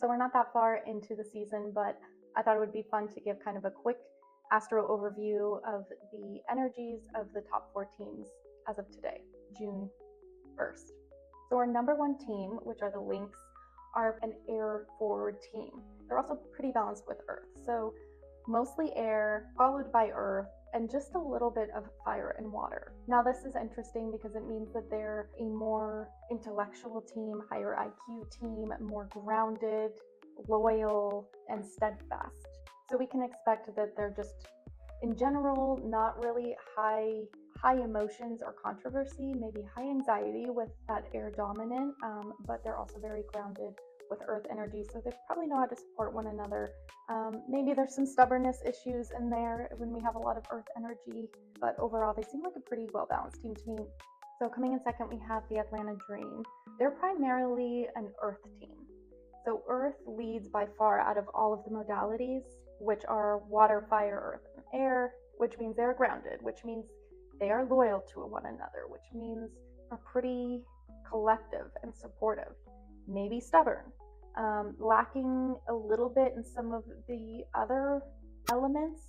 So we're not that far into the season, but I thought it would be fun to give kind of a quick Astro overview of the energies of the top 4 teams as of today, June 1st. So our number 1 team, which are the Lynx, are an air forward team. They're also pretty balanced with Earth. So mostly air, followed by Earth, and just a little bit of fire and water. Now this is interesting because it means that they're a more intellectual team, higher IQ team, more grounded, loyal, and steadfast. So we can expect that they're just, in general, not really high emotions or controversy, maybe high anxiety with that air dominant, but they're also very grounded with earth energy, so they probably know how to support one another. Maybe there's some stubbornness issues in there when we have a lot of earth energy, but overall they seem like a pretty well-balanced team to me. So coming in second, we have the Atlanta Dream. They're primarily an earth team. So earth leads by far out of all of the modalities, which are water, fire, earth, and air, which means they're grounded, which means they are loyal to one another, which means are pretty collective and supportive, maybe stubborn, lacking a little bit in some of the other elements,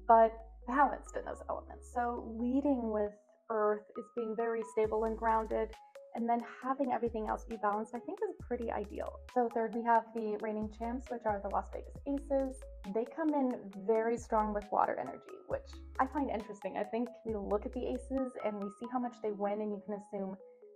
but balanced in those elements. So leading with earth is being very stable and grounded, and then having everything else be balanced, I think, is pretty ideal. So third, we have the reigning champs, which are the Las Vegas Aces. They come in very strong with water energy, which I find interesting. I think we look at the Aces and we see how much they win, and you can assume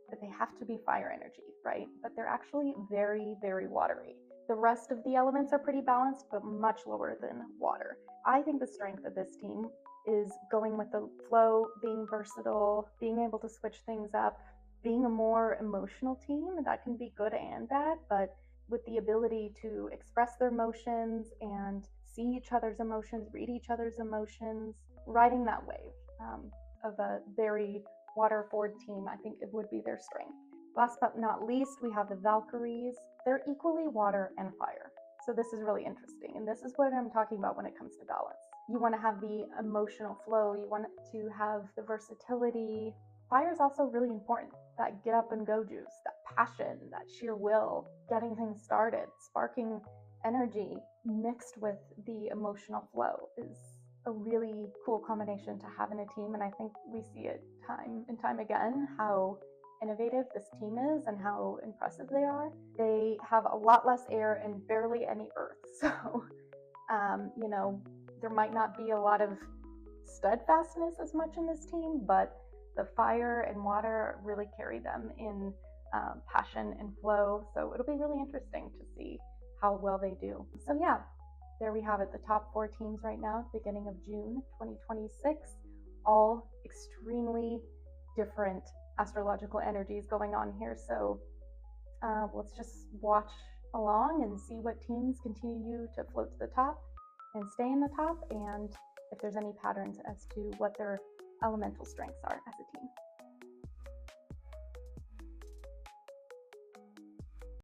that they have to be fire energy, right? But they're actually very, very watery. The rest of the elements are pretty balanced, but much lower than water. I think the strength of this team is going with the flow, being versatile, being able to switch things up, being a more emotional team. That can be good and bad, but with the ability to express their emotions and see each other's emotions, read each other's emotions, riding that wave of a very water forward team, I think it would be their strength. Last but not least, we have the Valkyries. They're equally water and fire. So this is really interesting. And this is what I'm talking about when it comes to balance. You want to have the emotional flow. You want to have the versatility. Fire is also really important. That get up and go juice, that passion, that sheer will, getting things started, sparking energy mixed with the emotional flow is a really cool combination to have in a team. And I think we see it time and time again how innovative this team is and how impressive they are. They have a lot less air and barely any earth. So, there might not be a lot of steadfastness as much in this team, but the fire and water really carry them in passion and flow. So it'll be really interesting to see how well they do. So yeah, there we have it, the top 4 teams right now, beginning of June 2026, all extremely different astrological energies going on here. So let's just watch along and see what teams continue to float to the top and stay in the top, and if there's any patterns as to what their elemental strengths are as a team.